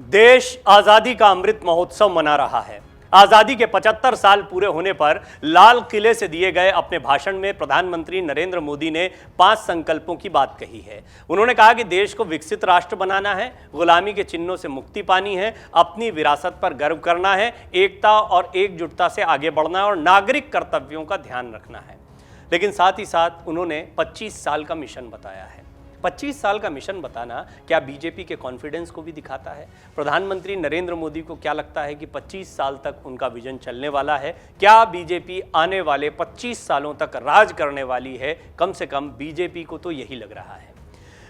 देश आजादी का अमृत महोत्सव मना रहा है। आजादी के 75 साल पूरे होने पर लाल किले से दिए गए अपने भाषण में प्रधानमंत्री नरेंद्र मोदी ने 5 संकल्पों की बात कही है। उन्होंने कहा कि देश को विकसित राष्ट्र बनाना है, गुलामी के चिन्हों से मुक्ति पानी है, अपनी विरासत पर गर्व करना है, एकता और एकजुटता से आगे बढ़ना है और नागरिक कर्तव्यों का ध्यान रखना है। लेकिन साथ ही साथ उन्होंने 25 साल का मिशन बताया है। 25 साल का मिशन बताना क्या बीजेपी के कॉन्फिडेंस को भी दिखाता है? प्रधानमंत्री नरेंद्र मोदी को क्या लगता है कि 25 साल तक उनका विजन चलने वाला है? क्या बीजेपी आने वाले 25 सालों तक राज करने वाली है? कम से कम बीजेपी को तो यही लग रहा है।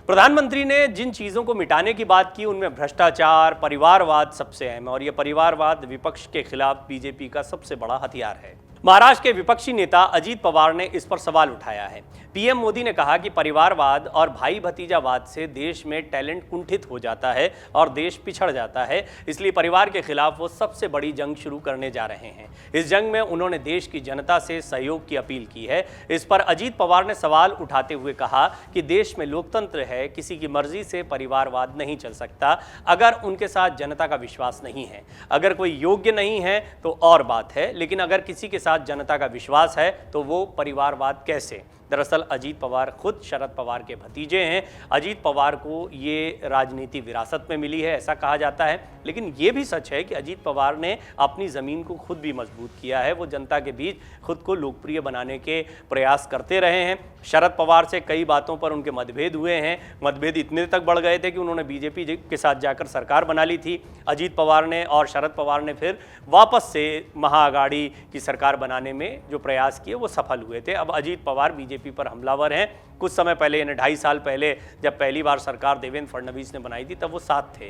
प्रधानमंत्री ने जिन चीज़ों को मिटाने की बात की उनमें भ्रष्टाचार, परिवारवाद सबसे अहम है और यह परिवारवाद विपक्ष के खिलाफ बीजेपी का सबसे बड़ा हथियार है। महाराष्ट्र के विपक्षी नेता अजीत पवार ने इस पर सवाल उठाया है। पीएम मोदी ने कहा कि परिवारवाद और भाई भतीजावाद से देश में टैलेंट कुंठित हो जाता है और देश पिछड़ जाता है, इसलिए परिवार के खिलाफ वो सबसे बड़ी जंग शुरू करने जा रहे हैं। इस जंग में उन्होंने देश की जनता से सहयोग की अपील की है। इस पर अजीत पवार ने सवाल उठाते हुए कहा कि देश में लोकतंत्र है, किसी की मर्जी से परिवारवाद नहीं चल सकता अगर उनके साथ जनता का विश्वास नहीं है। अगर कोई योग्य नहीं है तो और बात है, लेकिन अगर किसी के जनता का विश्वास है तो वो परिवारवाद कैसे? दरअसल अजीत पवार खुद शरद पवार के भतीजे हैं। अजीत पवार को ये राजनीति विरासत में मिली है ऐसा कहा जाता है, लेकिन ये भी सच है कि अजीत पवार ने अपनी ज़मीन को खुद भी मजबूत किया है। वो जनता के बीच खुद को लोकप्रिय बनाने के प्रयास करते रहे हैं। शरद पवार से कई बातों पर उनके मतभेद हुए हैं। मतभेद इतने तक बढ़ गए थे कि उन्होंने बीजेपी के साथ जाकर सरकार बना ली थी। अजीत पवार ने और शरद पवार ने फिर वापस से महाअघाड़ी की सरकार बनाने में जो प्रयास किए वो सफल हुए थे। अब अजीत पवार बीजेपी पर हमलावर हैं। कुछ समय पहले यानी 2.5 साल पहले जब पहली बार सरकार देवेंद्र फडणवीस ने बनाई थी तब वो साथ थे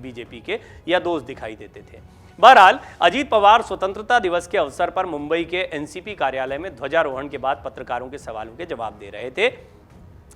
बीजेपी के या दोस्त दिखाई देते थे। बहरहाल अजीत पवार स्वतंत्रता दिवस के अवसर पर मुंबई के एनसीपी कार्यालय में ध्वजारोहण के बाद पत्रकारों के सवालों के जवाब दे रहे थे।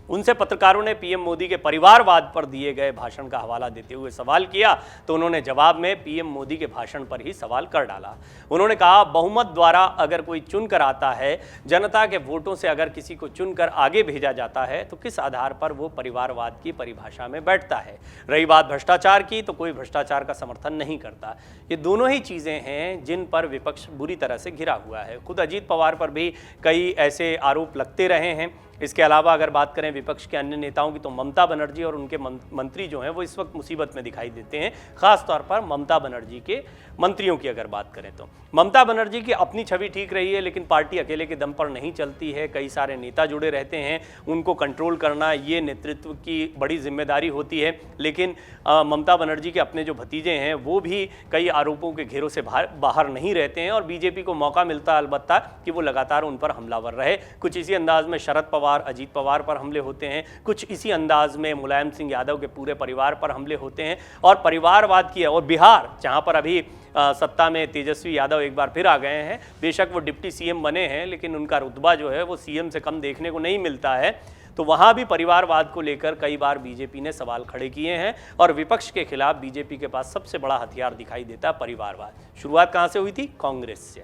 उनसे पत्रकारों ने पीएम मोदी के परिवारवाद पर दिए गए भाषण का हवाला देते हुए सवाल किया तो उन्होंने जवाब में पीएम मोदी के भाषण पर ही सवाल कर डाला। उन्होंने कहा, बहुमत द्वारा अगर कोई चुनकर आता है, जनता के वोटों से अगर किसी को चुनकर आगे भेजा जाता है तो किस आधार पर वो परिवारवाद की परिभाषा में बैठता है? रही बात भ्रष्टाचार की तो कोई भ्रष्टाचार का समर्थन नहीं करता। ये दोनों ही चीज़ें हैं जिन पर विपक्ष बुरी तरह से घिरा हुआ है। खुद अजीत पवार पर भी कई ऐसे आरोप लगते रहे हैं। इसके अलावा अगर बात करें विपक्ष के अन्य नेताओं की तो ममता बनर्जी और उनके मंत्री जो हैं वो इस वक्त मुसीबत में दिखाई देते हैं। खास तौर पर ममता बनर्जी के मंत्रियों की अगर बात करें तो ममता बनर्जी की अपनी छवि ठीक रही है, लेकिन पार्टी अकेले के दम पर नहीं चलती है। कई सारे नेता जुड़े रहते हैं, उनको कंट्रोल करना ये नेतृत्व की बड़ी जिम्मेदारी होती है। लेकिन ममता बनर्जी के अपने जो भतीजे हैं वो भी कई आरोपों के घेरों से बाहर नहीं रहते हैं और बीजेपी को मौका मिलता है अलबत्ता कि वो लगातार उन पर हमलावर रहे। कुछ इसी अंदाज में शरद पवार, अजीत पवार पर हमले होते हैं, कुछ इसी अंदाज में मुलायम सिंह यादव के पूरे परिवार पर हमले होते हैं। और परिवारवाद की है और बिहार जहां पर अभी सत्ता में तेजस्वी यादव एक बार फिर आ गए हैं, बेशक वो डिप्टी सीएम बने हैं लेकिन उनका रुतबा जो है वो सीएम से कम देखने को नहीं मिलता है। तो वहां भी परिवारवाद को लेकर कई बार बीजेपी ने सवाल खड़े किए हैं और विपक्ष के खिलाफ बीजेपी के पास सबसे बड़ा हथियार दिखाई देता परिवारवाद। शुरुआत कहां से हुई थी? कांग्रेस से।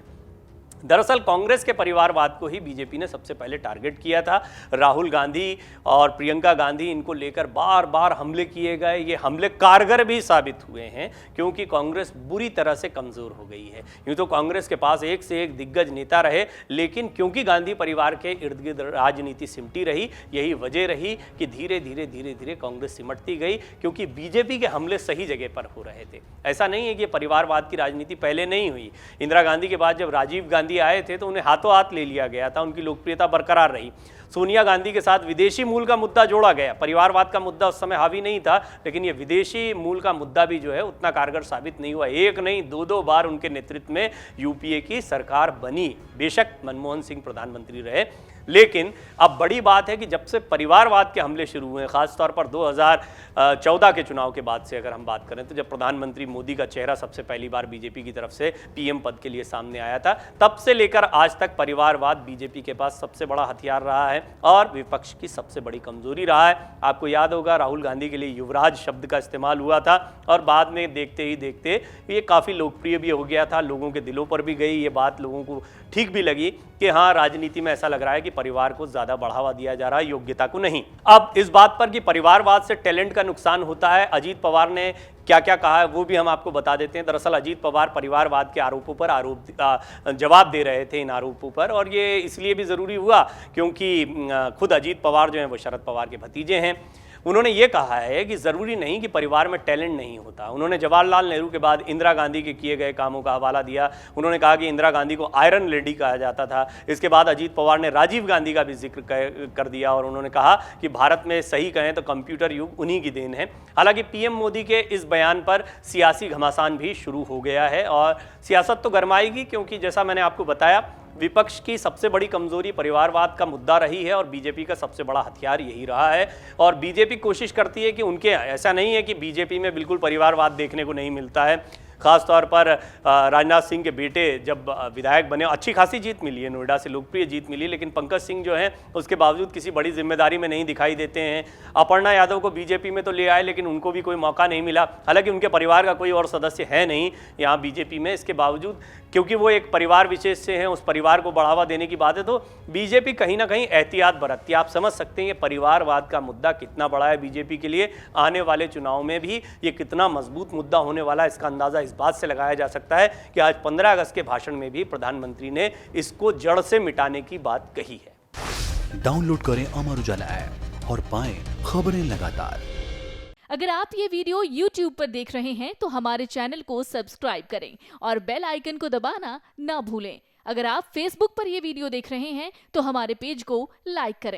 दरअसल कांग्रेस के परिवारवाद को ही बीजेपी ने सबसे पहले टारगेट किया था। राहुल गांधी और प्रियंका गांधी इनको लेकर बार बार हमले किए गए। ये हमले कारगर भी साबित हुए हैं क्योंकि कांग्रेस बुरी तरह से कमज़ोर हो गई है। यूँ तो कांग्रेस के पास एक से एक दिग्गज नेता रहे, लेकिन क्योंकि गांधी परिवार के इर्द गिर्द राजनीति सिमटी रही, यही वजह रही कि धीरे धीरे कांग्रेस सिमटती गई क्योंकि बीजेपी के हमले सही जगह पर हो रहे थे। ऐसा नहीं है कि परिवारवाद की राजनीति पहले नहीं हुई। इंदिरा गांधी के बाद जब राजीव गांधी आए थे तो उन्हें हाथों हाथ ले लिया गया था, उनकी लोकप्रियता बरकरार रही। सोनिया गांधी के साथ विदेशी मूल का मुद्दा जोड़ा गया। परिवारवाद का मुद्दा उस समय हावी नहीं था, लेकिन ये विदेशी मूल का मुद्दा भी जो है उतना कारगर साबित नहीं हुआ। एक नहीं 2-2 बार उनके नेतृत्व में यूपीए की सरकार बनी। बेशक मनमोहन सिंह प्रधानमंत्री रहे, लेकिन अब बड़ी बात है कि जब से परिवारवाद के हमले शुरू हुए, खासतौर पर 2014 के चुनाव के बाद से अगर हम बात करें तो जब प्रधानमंत्री मोदी का चेहरा सबसे पहली बार बीजेपी की तरफ से पीएम पद के लिए सामने आया था, तब से लेकर आज तक परिवारवाद बीजेपी के पास सबसे बड़ा हथियार रहा है और विपक्ष की सबसे बड़ी कमजोरी रहा है। आपको याद होगा राहुल गांधी के लिए युवराज शब्द का इस्तेमाल हुआ था और बाद में देखते ही देखते ये काफ़ी लोकप्रिय भी हो गया था, लोगों के दिलों पर भी गई ये बात, लोगों को ठीक भी लगी। कि हाँ, राजनीति में ऐसा लग रहा है कि परिवार को ज्यादा बढ़ावा दिया जा रहा है, योग्यता को नहीं। अब इस बात पर कि परिवारवाद से टैलेंट का नुकसान होता है, अजीत पवार ने क्या क्या कहा है वो भी हम आपको बता देते हैं। दरअसल अजीत पवार परिवारवाद के आरोपों पर जवाब दे रहे थे, इन आरोपों पर, और ये इसलिए भी जरूरी हुआ क्योंकि खुद अजीत पवार जो हैं वो शरद पवार के भतीजे हैं। उन्होंने ये कहा है कि ज़रूरी नहीं कि परिवार में टैलेंट नहीं होता। उन्होंने जवाहरलाल नेहरू के बाद इंदिरा गांधी के किए गए कामों का हवाला दिया। उन्होंने कहा कि इंदिरा गांधी को आयरन लेडी कहा जाता था। इसके बाद अजीत पवार ने राजीव गांधी का भी जिक्र कर दिया और उन्होंने कहा कि भारत में सही कहें तो कंप्यूटर युग उन्हीं की देन है। हालांकि पीएम मोदी के इस बयान पर सियासी घमासान भी शुरू हो गया है और सियासत तो गरमाएगी, क्योंकि जैसा मैंने आपको बताया, विपक्ष की सबसे बड़ी कमजोरी परिवारवाद का मुद्दा रही है और बीजेपी का सबसे बड़ा हथियार यही रहा है। और बीजेपी कोशिश करती है कि उनके, ऐसा नहीं है कि बीजेपी में बिल्कुल परिवारवाद देखने को नहीं मिलता है। खासतौर पर राजनाथ सिंह के बेटे जब विधायक बने, अच्छी खासी जीत मिली है, नोएडा से लोकप्रिय जीत मिली, लेकिन पंकज सिंह जो हैं उसके बावजूद किसी बड़ी जिम्मेदारी में नहीं दिखाई देते हैं। अपर्णा यादव को बीजेपी में तो ले आए लेकिन उनको भी कोई मौका नहीं मिला। हालांकि उनके परिवार का कोई और सदस्य है नहीं यहाँ बीजेपी में, इसके बावजूद क्योंकि वो एक परिवार विशेष से हैं, उस परिवार को बढ़ावा देने की बात है, तो बीजेपी कहीं ना कहीं एहतियात बरतती है। आप समझ सकते हैं ये परिवारवाद का मुद्दा कितना बड़ा है बीजेपी के लिए। आने वाले चुनाव में भी ये कितना मजबूत मुद्दा होने वाला है, इसका अंदाजा इस बात से लगाया जा सकता है कि आज 15 अगस्त के भाषण में भी प्रधानमंत्री ने इसको जड़ से मिटाने की बात कही है। डाउनलोड करें अमर उजाला ऐप और पाएं खबरें लगातार। अगर आप ये वीडियो YouTube पर देख रहे हैं तो हमारे चैनल को सब्सक्राइब करें और बेल आइकन को दबाना ना भूलें। अगर आप Facebook पर ये वीडियो देख रहे हैं तो हमारे पेज को लाइक करें।